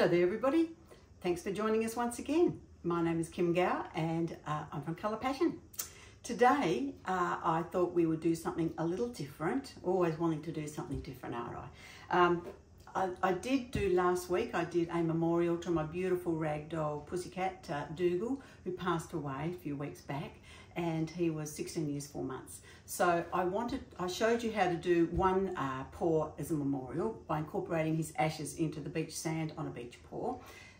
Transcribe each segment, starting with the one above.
Hello there everybody, thanks for joining us once again. My name is Kim Gower and I'm from Colour Passion. Today I thought we would do something a little different, always wanting to do something different, aren't I? I did do last week, I did a memorial to my beautiful ragdoll pussycat Dougal, who passed away a few weeks back, and he was 16 years 4 months. So I showed you how to do one paw as a memorial by incorporating his ashes into the beach sand on a beach paw.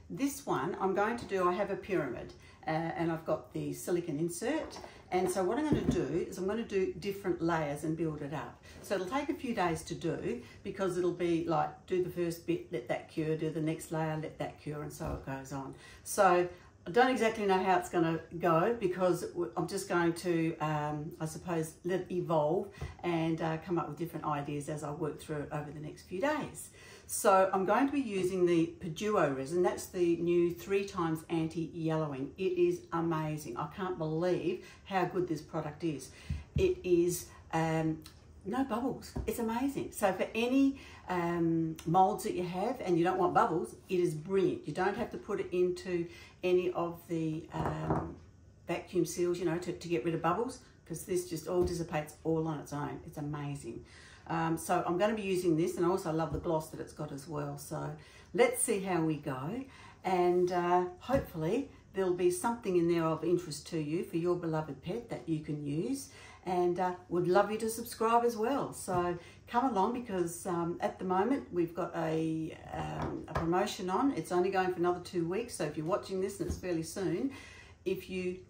This one I'm going to do, I have a pyramid and I've got the silicone insert, and so what I'm going to do is I'm going to do different layers and build it up. So it'll take a few days to do, because it'll be like do the first bit, let that cure, do the next layer, let that cure, and so it goes on. So I don't exactly know how it's going to go, because I'm just going to, I suppose, let it evolve and come up with different ideas as I work through it over the next few days. So I'm going to be using the Paduo resin. That's the new 3x anti-yellowing. It is amazing. I can't believe how good this product is. It is no bubbles. It's amazing. So for any molds that you have and you don't want bubbles, it is brilliant. You don't have to put it into any of the vacuum seals, you know, to get rid of bubbles, because this just all dissipates all on its own. It's amazing. So I'm going to be using this, and I also love the gloss that it's got as well. So let's see how we go, and hopefully there'll be something in there of interest to you for your beloved pet that you can use, and would love you to subscribe as well. So come along, because at the moment we've got a promotion on. It's only going for another 2 weeks, so if you're watching this and it's fairly soon, if you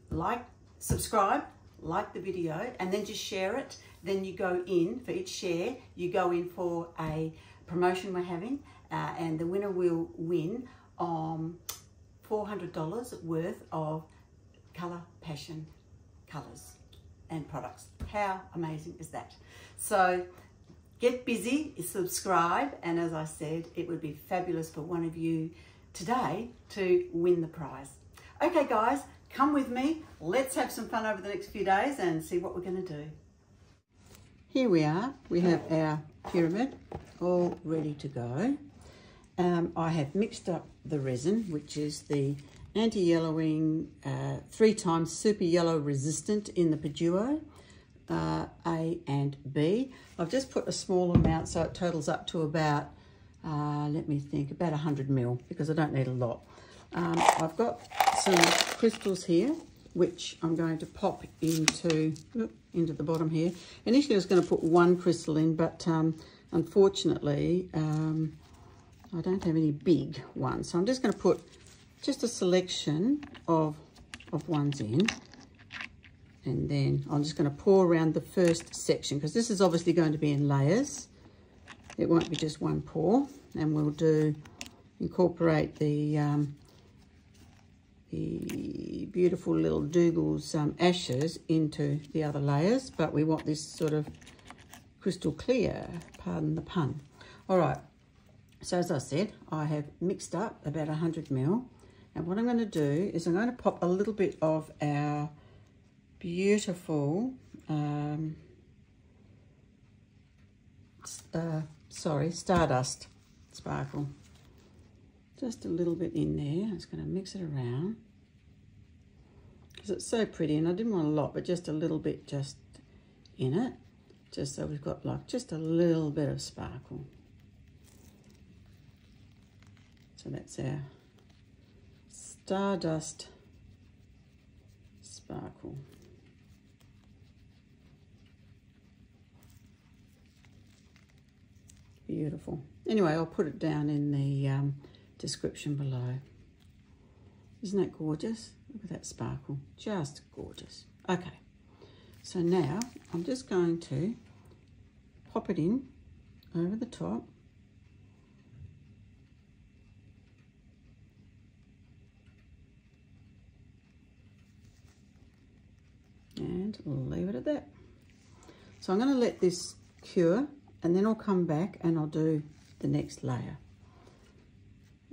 subscribe, like the video, and then just share it, then you go in for each share, you go in for a promotion we're having, and the winner will win $400 worth of Colour Passion colours and products. How amazing is that? So get busy, subscribe, and as I said, it would be fabulous for one of you today to win the prize. Okay guys, come with me, let's have some fun over the next few days and see what we're going to do. Here we are, we have our pyramid all ready to go. I have mixed up the resin, which is the anti-yellowing 3x super yellow resistant in the Paduo, A and B. I've just put a small amount, so it totals up to about, let me think, about 100 ml, because I don't need a lot. I've got some crystals here, which I'm going to pop into the bottom here. Initially I was going to put one crystal in, but unfortunately I don't have any big ones. So I'm just going to put just a selection of ones in, and then I'm just going to pour around the first section, because this is obviously going to be in layers. It won't be just one pour, and we'll incorporate the beautiful little Dougal's ashes into the other layers, but we want this sort of crystal clear, pardon the pun. All right, so as I said, I have mixed up about 100 ml, and what I'm going to do is I'm going to pop a little bit of our beautiful Stardust Sparkle. Just a little bit in there. I'm just going to mix it around, because it's so pretty, and I didn't want a lot, but just a little bit just in it, just so we've got like just a little bit of sparkle. So that's our Stardust Sparkle. Beautiful. Anyway, I'll put it down in the description below. Isn't that gorgeous? Look at that sparkle, just gorgeous. Okay, so now I'm just going to pop it in over the top, and leave it at that. So I'm going to let this cure, and then I'll come back and I'll do the next layer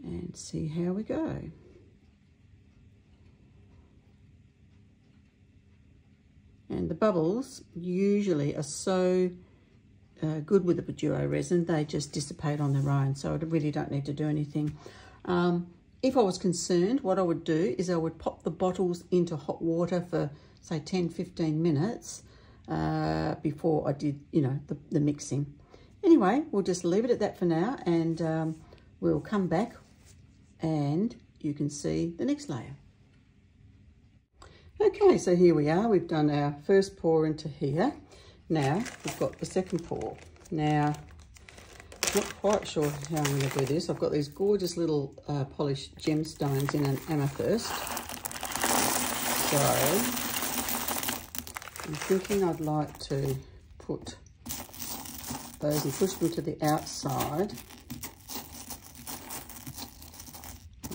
and see how we go. And the bubbles usually are so good with the Paduo resin, they just dissipate on their own, so I really don't need to do anything. If I was concerned, what I would do is I would pop the bottles into hot water for, say, 10-15 minutes before I did, you know, the mixing. Anyway, we'll just leave it at that for now, and we'll come back and you can see the next layer. Okay, so here we are. We've done our first pour into here. Now we've got the second pour. Now, not quite sure how I'm going to do this. I've got these gorgeous little polished gemstones in an amethyst. So I'm thinking I'd like to put those and push them to the outside,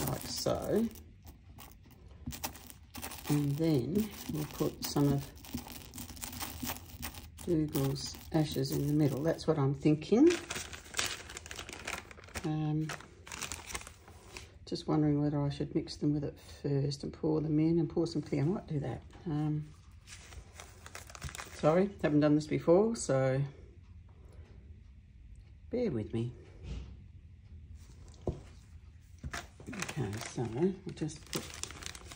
like so. And then we'll put some of Dougal's ashes in the middle. That's what I'm thinking. Just wondering whether I should mix them with it first and pour them in and pour some clear. I might do that. Sorry, haven't done this before, so bear with me. Okay, so I'll just put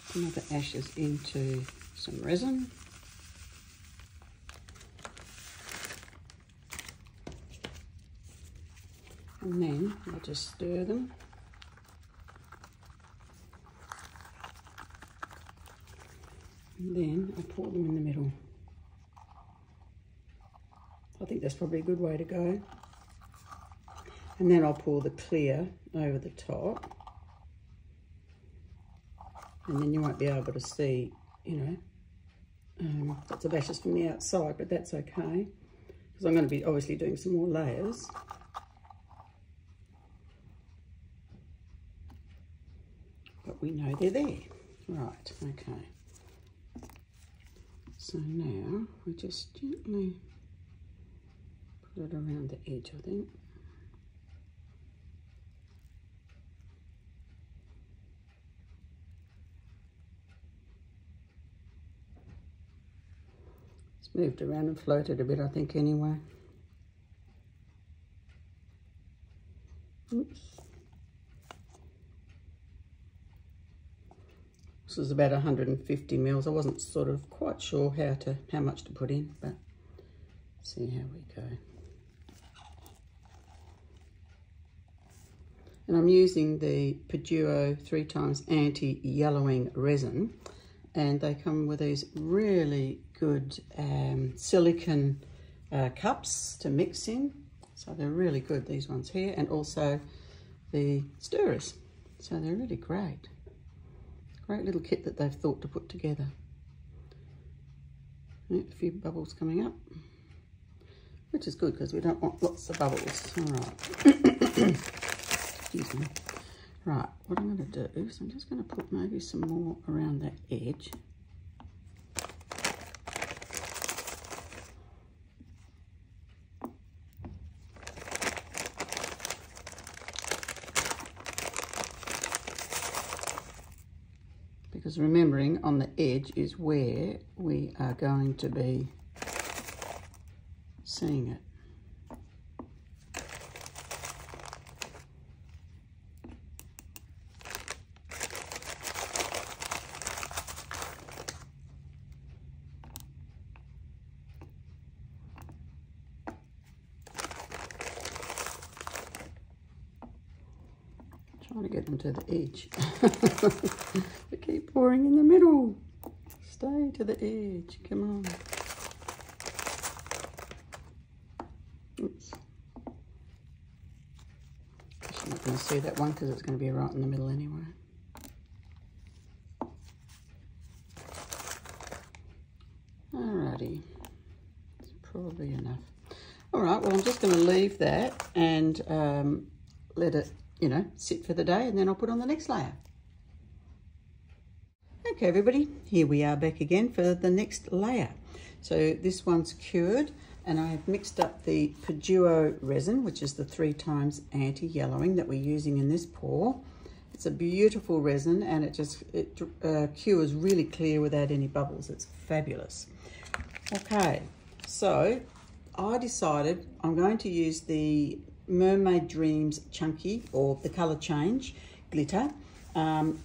some of the ashes into some resin. And then I'll just stir them. And then I'll pour them in the middle. I think that's probably a good way to go. And then I'll pour the clear over the top. And then you won't be able to see, you know, lots of ashes from the outside, but that's okay, because I'm going to be obviously doing some more layers. But we know they're there. Right, okay. So now we just gently put it around the edge, I think. It's moved around and floated a bit, I think, anyway. Oops. This is about 150 mils. I wasn't sort of quite sure how much to put in, but see how we go. And I'm using the Paduo 3x anti-yellowing resin, and they come with these really good silicone cups to mix in. So they're really good, these ones here, and also the stirrers. So they're really great. Great little kit that they've thought to put together. A few bubbles coming up, which is good because we don't want lots of bubbles. All right. Excuse me. Right, what I'm going to do is I'm just going to put maybe some more around that edge. Because remembering on the edge is where we are going to be seeing it. Trying to get them to the edge. We keep pouring in the middle. Stay to the edge. Come on. Oops. I'm not going to see that one because it's going to be right in the middle anyway. Alrighty. It's probably enough. Alright, well, I'm just going to leave that and let it, you know, sit for the day, and then I'll put on the next layer. Okay, everybody, here we are back again for the next layer. So this one's cured, and I have mixed up the Paduo resin, which is the 3x anti-yellowing that we're using in this pour. It's a beautiful resin, and it cures really clear without any bubbles. It's fabulous. Okay, so I decided I'm going to use the Mermaid Dreams Chunky, or the Colour Change glitter.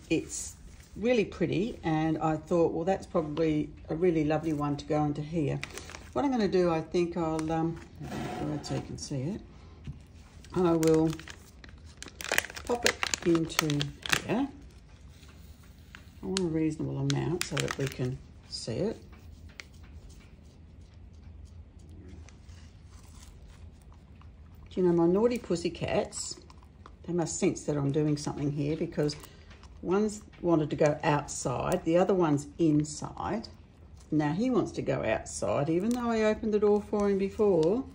It's really pretty, and I thought, well, that's probably a really lovely one to go into here. What I'm going to do, I think I'll, so you can see it, I will pop it into here. I want a reasonable amount so that we can see it. Do you know, my naughty pussycats, they must sense that I'm doing something here, because one's wanted to go outside, the other one's inside. Now he wants to go outside, even though I opened the door for him before.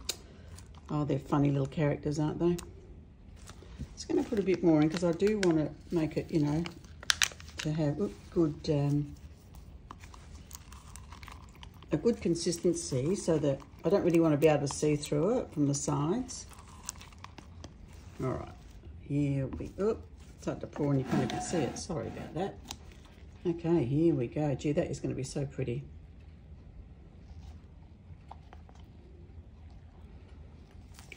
Oh, they're funny little characters, aren't they? Just going to put a bit more in, because I do want to make it, you know, to have a good consistency, so that I don't really want to be able to see through it from the sides. All right, here we go. It's hard to pour and you can't even see it. Sorry about that. Okay, here we go. Gee, that is going to be so pretty.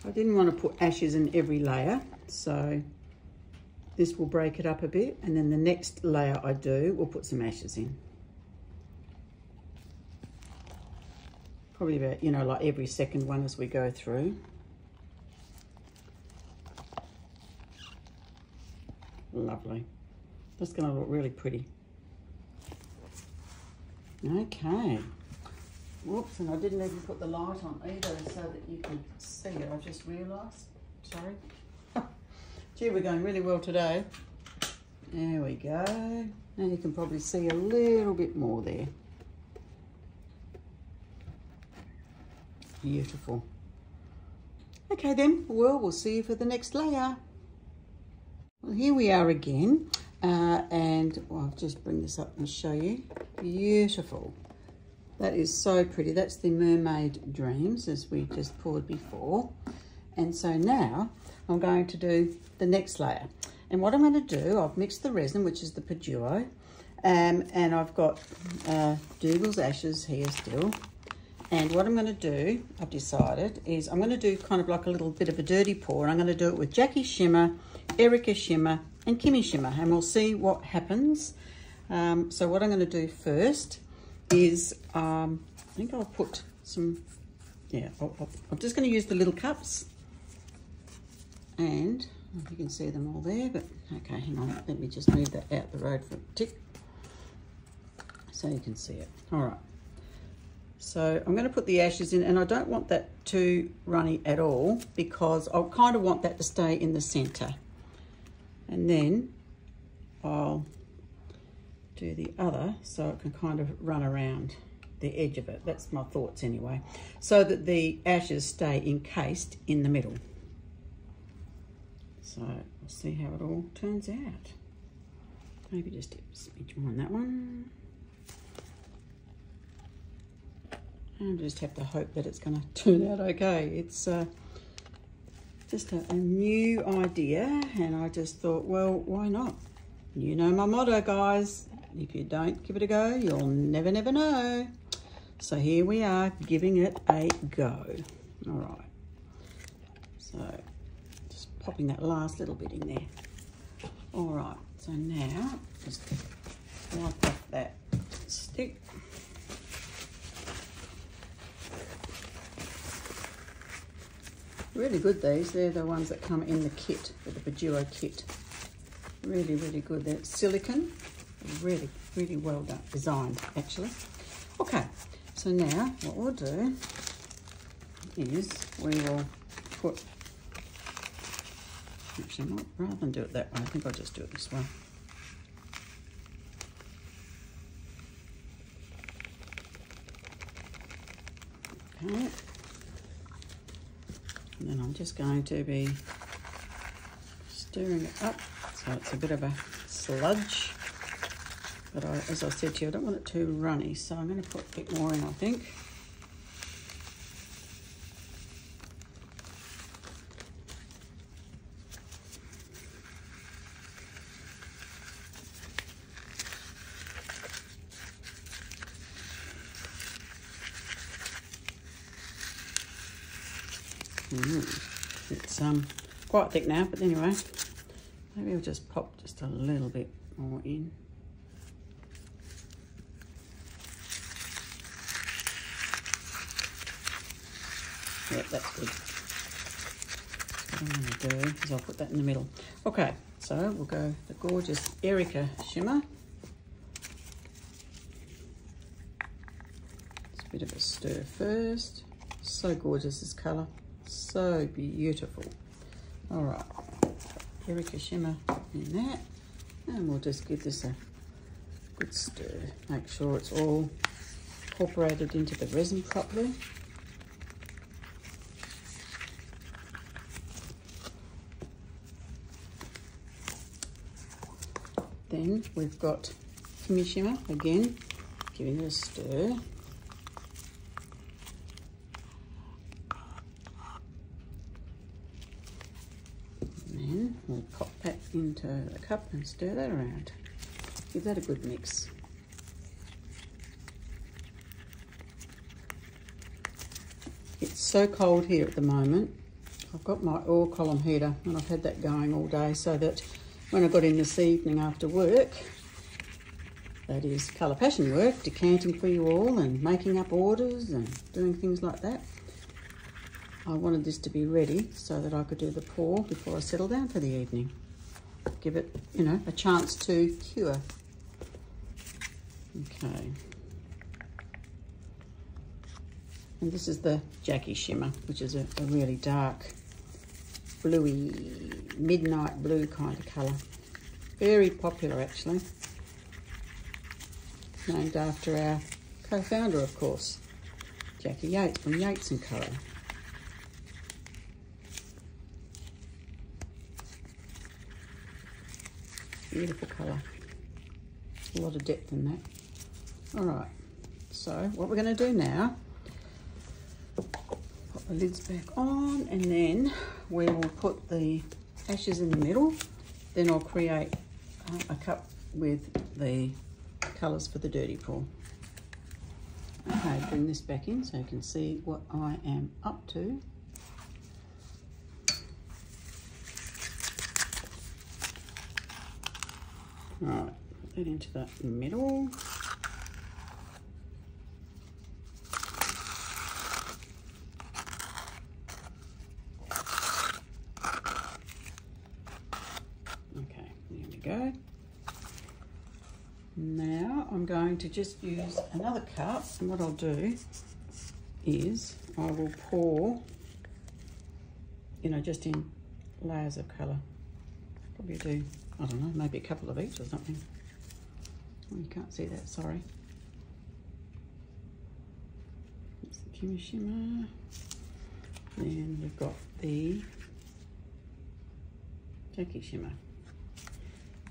I didn't want to put ashes in every layer, so this will break it up a bit, and then the next layer I do, we'll put some ashes in. Probably about, you know, like every second one as we go through. Lovely. That's going to look really pretty. Okay. Whoops, and I didn't even put the light on either so that you can see it. I just realised. Sorry. Gee, we're going really well today. There we go. And you can probably see a little bit more there. Beautiful. Okay then, well, we'll see you for the next layer. Well, here we are again, and I'll just bring this up and show you. Beautiful. That is so pretty. That's the Mermaid Dreams, as we just poured before. And so now I'm going to do the next layer. And what I'm going to do, I've mixed the resin, which is the Peduo, and I've got Dougal's ashes here still. And what I'm going to do, I've decided, is I'm going to do kind of like a little bit of a dirty pour. And I'm going to do it with Jackie Shimmer, Erica Shimmer, and Kimmy Shimmer, and we'll see what happens. So what I'm going to do first is, I think I'll put some, yeah, I'm just going to use the little cups. And I don't know if you can see them all there, but okay, hang on, let me just move that out the road for a tick so you can see it. All right. So I'm going to put the ashes in, and I don't want that too runny at all, because I kind of want that to stay in the centre. And then I'll do the other so it can kind of run around the edge of it. That's my thoughts anyway, so that the ashes stay encased in the middle. So we'll see how it all turns out. Maybe just a smidge more on that one. And just have to hope that it's going to turn out okay. It's just a new idea, and I just thought, well, why not? You know my motto, guys. If you don't give it a go, you'll never, never know. So here we are, giving it a go. All right. So just popping that last little bit in there. All right. So now just wipe off that stick. Really good, these. They're the ones that come in the kit, with the Peduo kit. Really, really good. They're silicone. Really, really well done, designed, actually. Okay, so now what we'll do is we will put, actually, not, rather than do it that way, I think I'll just do it this way. Okay. And then I'm just going to be stirring it up so it's a bit of a sludge. But as I said to you, I don't want it too runny, so I'm going to put a bit more in, I think. It's quite thick now, but anyway, Maybe I'll just pop just a little bit more in. Yep, that's good. What I'm going to do is I'll put that in the middle. Okay, so we'll go the gorgeous Erica shimmer. Just a bit of a stir first. So gorgeous, this colour. So beautiful. All right, Erica shimmer in that. And we'll just give this a good stir. Make sure it's all incorporated into the resin properly. Then we've got Kimmy shimmer again, giving it a stir. And then we'll pop that into the cup and stir that around. Give that a good mix. It's so cold here at the moment. I've got my oil column heater and I've had that going all day so that when I got in this evening after work, that is Colour Passion work, decanting for you all and making up orders and doing things like that, I wanted this to be ready so that I could do the pour before I settle down for the evening. Give it, you know, a chance to cure. Okay. And this is the Jackie shimmer, which is a really dark, bluey, midnight blue kind of colour. Very popular actually. Named after our co-founder, of course, Jackie Yates from Yates & Co. Beautiful colour. A lot of depth in that. All right, so what we're going to do now, put the lids back on, and then we will put the ashes in the middle. Then I'll create a cup with the colours for the dirty pour. Okay, bring this back in so you can see what I am up to. Right, put that into the middle. Okay, there we go. Now I'm going to just use another cup, and what I'll do is I will pour, you know, just in layers of colour. Probably do, I don't know, maybe a couple of each or something. Oh, you can't see that, sorry. That's the Kimmy shimmer. Then we've got the Jackie shimmer.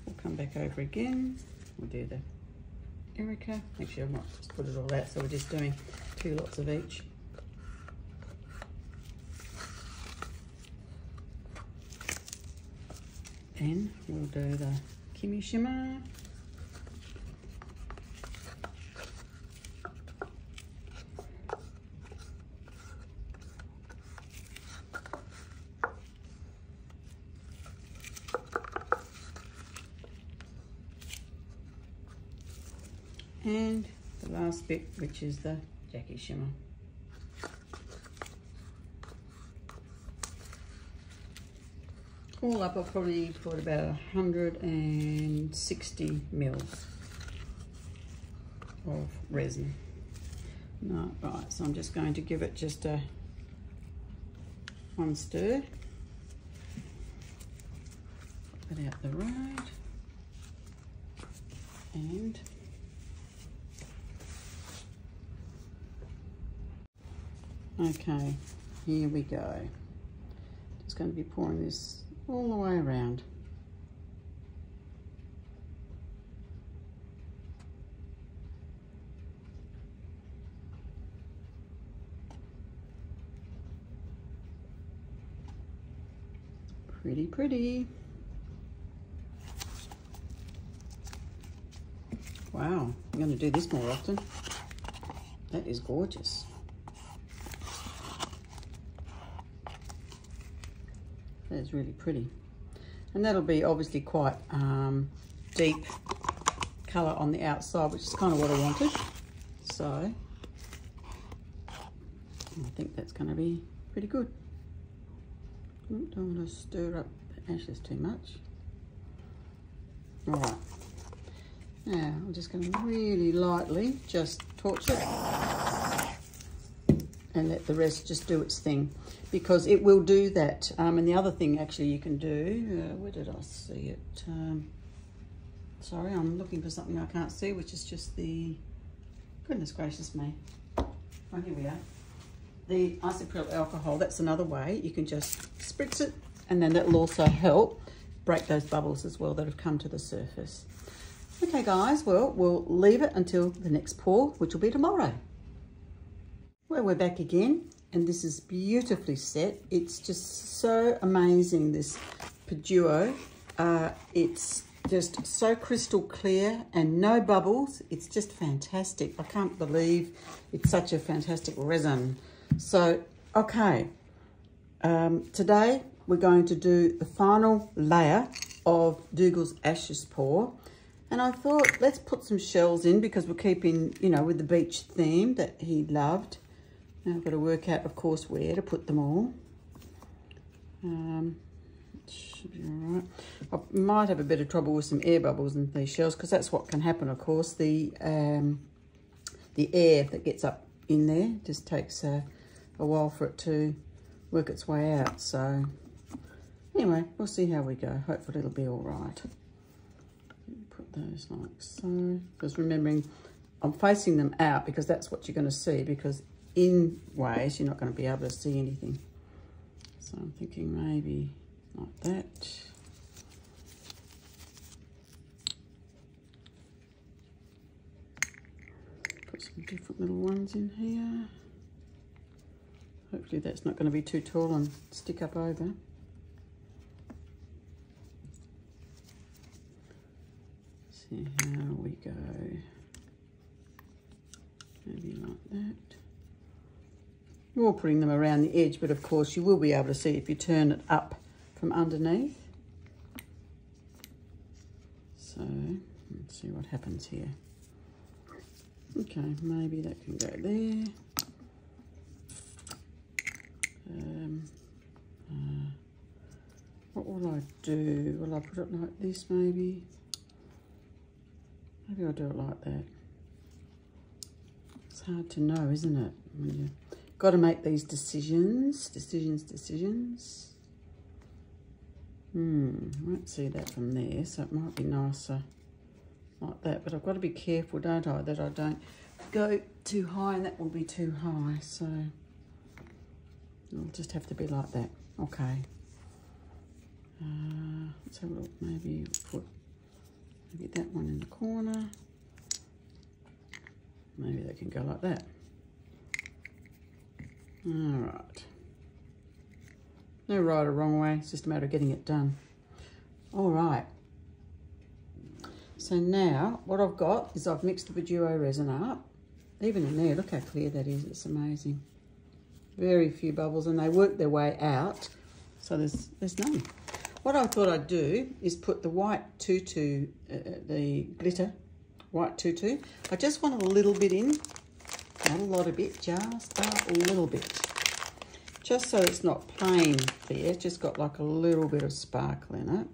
We'll come back over again. We'll do the Erica. Actually, I might just put it all out, so we're just doing 2 lots of each. Then we'll do the Kimmy shimmer. And the last bit, which is the Jackie shimmer. All up, I'll probably put about 160 mils of resin. No, right, so I'm just going to give it just a 1 stir. Put out the road. And okay, here we go. Just going to be pouring this all the way around. Pretty, pretty. Wow, I'm going to do this more often. That is gorgeous. That is really pretty. And that'll be obviously quite deep colour on the outside, which is kind of what I wanted. So I think that's going to be pretty good. Don't want to stir up the ashes too much. All right. Now I'm just going to really lightly just torch it and let the rest just do its thing, because it will do that. And the other thing actually you can do, where did I see it? Sorry, I'm looking for something I can't see, which is just the, goodness gracious me. Oh, here we are. The isopropyl alcohol, that's another way. You can just spritz it, and then that will also help break those bubbles as well that have come to the surface. Okay guys, well, we'll leave it until the next pour, which will be tomorrow. Well, we're back again, and this is beautifully set. It's just so amazing, this Peduo. It's just so crystal clear and no bubbles. It's just fantastic. I can't believe it's such a fantastic resin. So, okay, today we're going to do the final layer of Dougal's Ashes Pour. And I thought, let's put some shells in, because we're keeping, you know, with the beach theme that he loved. Now I've got to work out, of course, where to put them all. Should be all right. I might have a bit of trouble with some air bubbles in these shells, because that's what can happen, of course. The air that gets up in there just takes a while for it to work its way out. So anyway, we'll see how we go. Hopefully it'll be all right. Put those like so, because remembering I'm facing them out, because that's what you're going to see, because in ways you're not going to be able to see anything. So I'm thinking maybe like that. Put some different little ones in here. Hopefully that's not going to be too tall and stick up over. See how we go. Maybe like that. You're putting them around the edge, but of course you will be able to see if you turn it up from underneath. So let's see what happens here. Okay, maybe that can go there. What will I do? Will I put it like this maybe? Maybe I'll do it like that. It's hard to know, isn't it? When you've got to make these decisions. Won't see that from there, so it might be nicer like that. But I've got to be careful, don't I, that I don't go too high, and that will be too high. So it'll just have to be like that. Okay. Let's have a look. Maybe put that one in the corner. Maybe they can go like that. All right. No right or wrong way. It's just a matter of getting it done. All right. So now what I've got is I've mixed the Peduo resin up. Even in there, look how clear that is. It's amazing. Very few bubbles, and they work their way out. So there's none. What I thought I'd do is put the white tutu, the glitter white tutu. I just want a little bit in, not a lot of it, just a little bit. Just so it's not plain there, it's just got like a little bit of sparkle in it.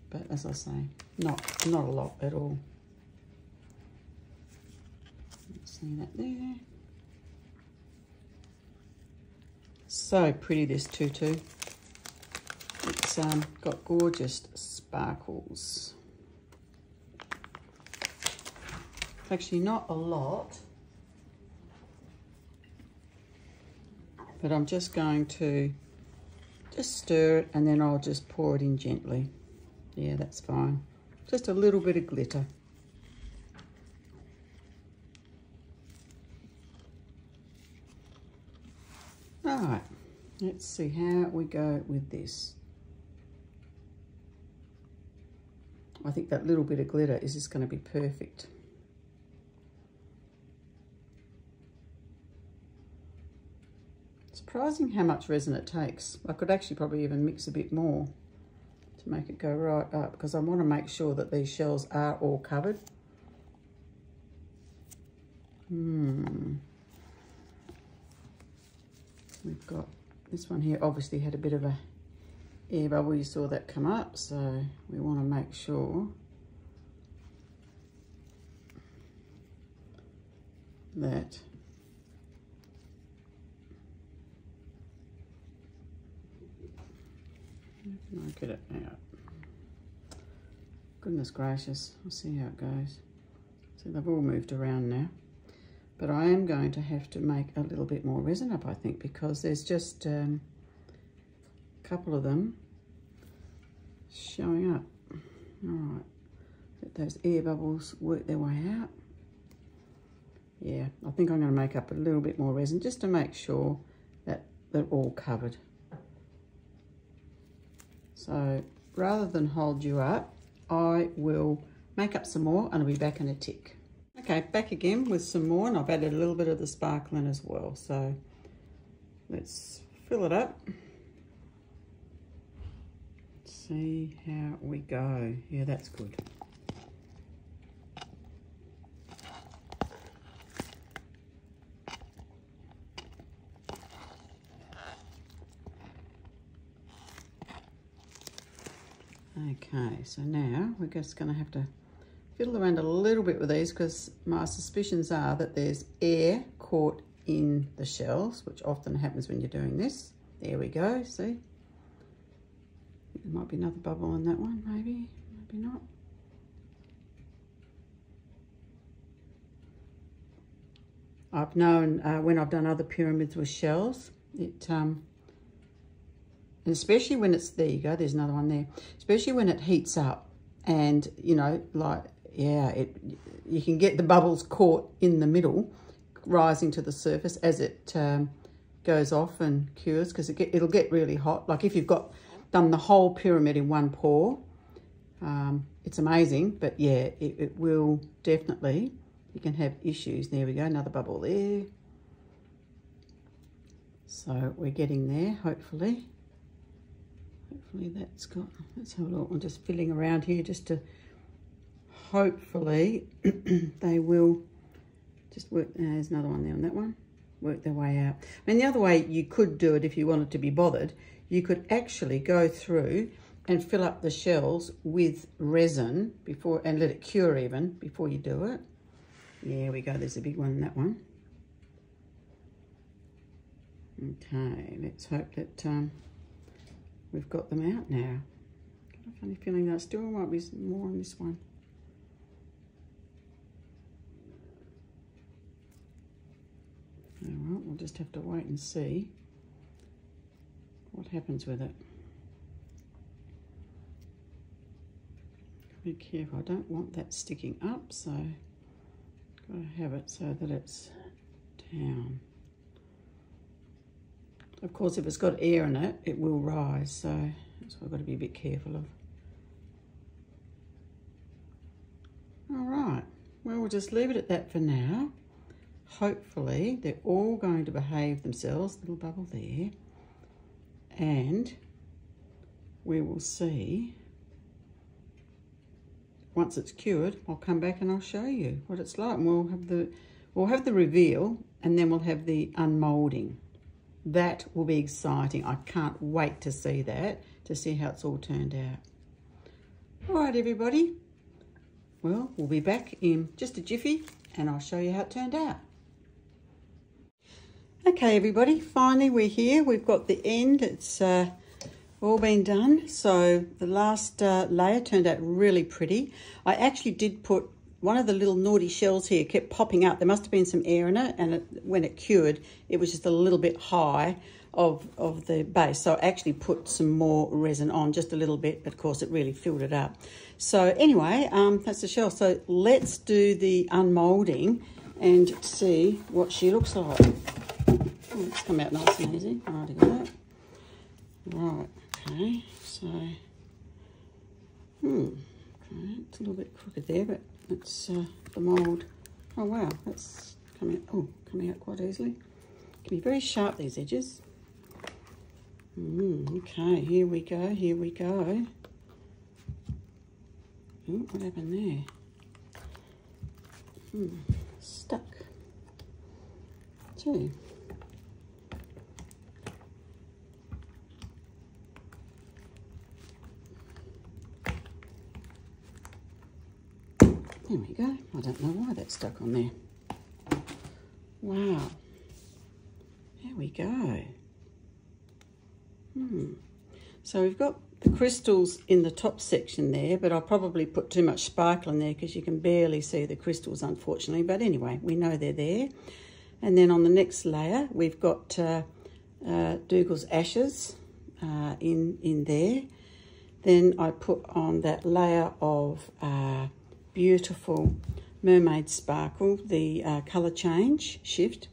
But as I say, not a lot at all. See that there? So pretty, this tutu. It's got gorgeous sparkles. Actually not a lot, but I'm just going to just stir it, and then I'll just pour it in gently. Yeah, that's fine. Just a little bit of glitter. All right, let's see how we go with this. I think that little bit of glitter is just going to be perfect. Surprising how much resin it takes. I could actually probably even mix a bit more to make it go right up, because I want to make sure that these shells are all covered. We've got this one here, obviously had a bit of a air bubble. You saw that come up, so we want to make sure that I'll get it out. Goodness gracious, we'll see how it goes. So they've all moved around now. But I am going to have to make a little bit more resin up, I think, because there's just a couple of them showing up. All right, let those air bubbles work their way out. Yeah, I think I'm going to make up a little bit more resin just to make sure that they're all covered. So rather than hold you up, I will make up some more and I'll be back in a tick. Okay, back again with some more, and I've added a little bit of the sparkling as well. So let's fill it up. See how we go. Yeah, that's good. Okay, so now we're just going to have to fiddle around a little bit with these, because my suspicions are that there's air caught in the shells, which often happens when you're doing this. There we go, see? There might be another bubble in that one, maybe, maybe not. I've known when I've done other pyramids with shells, and especially when it's, there you go, there's another one there, especially when it heats up and, you know, like, yeah, you can get the bubbles caught in the middle, rising to the surface as it goes off and cures, because it'll get really hot. Like if you've done the whole pyramid in one pour, it's amazing, but yeah, it will definitely, you can have issues. There we go, another bubble there. So we're getting there, hopefully. Hopefully let's have a look. I'm just fiddling around here just to, hopefully they will just work. There's another one there on that one. Work their way out. I mean, the other way you could do it if you wanted to be bothered, you could actually go through and fill up the shells with resin before, and let it cure even before you do it. There we go. There's a big one in that one. Okay, let's hope that we've got them out now. Got a funny feeling that still might be more on this one. All right, we'll just have to wait and see what happens with it. Be careful, I don't want that sticking up, so got to have it so that it's down. Of course, if it's got air in it, it will rise, so that's what I've got to be a bit careful of. All right, well, we'll just leave it at that for now. Hopefully, they're all going to behave themselves, little bubble there, and we will see. Once it's cured, I'll come back and I'll show you what it's like, and we'll have the reveal, and then we'll have the unmoulding. That will be exciting. I can't wait to see that, to see how it's all turned out. All right, everybody. Well, we'll be back in just a jiffy and I'll show you how it turned out. Okay, everybody, finally we're here. We've got the end. It's all been done. So the last layer turned out really pretty. I actually did put one of the little naughty shells here, kept popping up. There must have been some air in it, and when it cured, it was just a little bit high of the base. So I actually put some more resin on, just a little bit, but of course it really filled it up. So anyway, that's the shell. So let's do the unmoulding and see what she looks like. Oh, it's come out nice and easy. Alrighty, got that. Right, okay, so, okay, it's a little bit crooked there, but it's the mould. Oh wow, that's coming out quite easily. Can be very sharp, these edges. Okay, here we go, here we go. Oh, what happened there? Stuck. Gee. There we go. I don't know why that's stuck on there. Wow. There we go. So we've got the crystals in the top section there, but I'll probably put too much sparkle in there because you can barely see the crystals, unfortunately. But anyway, we know they're there. And then on the next layer, we've got Dougal's ashes in there. Then I put on that layer of beautiful mermaid sparkle, the colour shift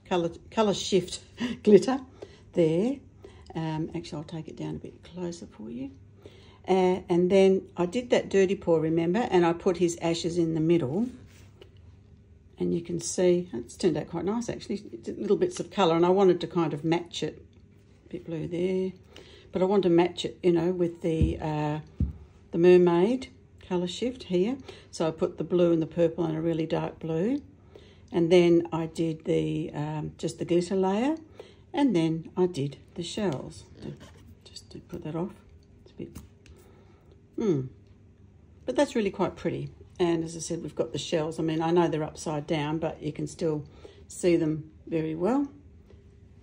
glitter there. Actually, I'll take it down a bit closer for you. And then I did that dirty pour, remember, and I put his ashes in the middle. And you can see, it's turned out quite nice actually, little bits of colour, and I wanted to kind of match it. A bit blue there. But I want to match it, you know, with the mermaid colour shift here. So I put the blue and the purple and a really dark blue. And then I did the just the glitter layer. And then I did the shells. Just to put that off. It's a bit... But that's really quite pretty. And as I said, we've got the shells. I mean, I know they're upside down, but you can still see them very well.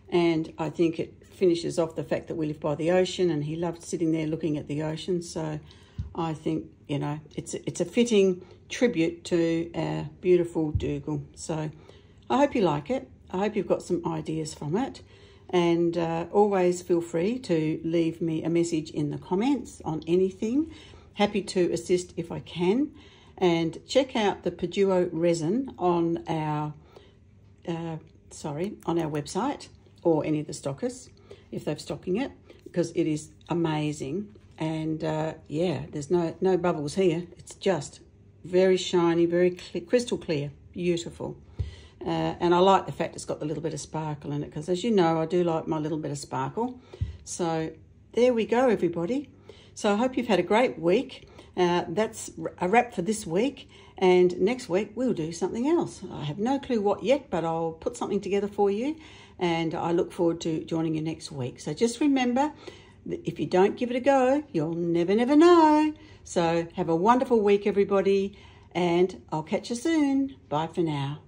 And I think it finishes off the fact that we live by the ocean, and he loved sitting there looking at the ocean. So I think, you know, it's a fitting tribute to our beautiful Dougal. So I hope you like it. I hope you've got some ideas from it. And always feel free to leave me a message in the comments on anything. Happy to assist if I can. And check out the Paduo resin on our website, or any of the stockers if they're stocking it, because it is amazing. And yeah, there's no bubbles here. It's just very shiny, very crystal clear, beautiful. And I like the fact it's got the little bit of sparkle in it, because as you know, I do like my little bit of sparkle. So there we go, everybody. So I hope you've had a great week. That's a wrap for this week, and next week we'll do something else. I have no clue what yet, but I'll put something together for you, and I look forward to joining you next week. So just remember, if you don't give it a go, you'll never know. So have a wonderful week, everybody, and I'll catch you soon. Bye for now.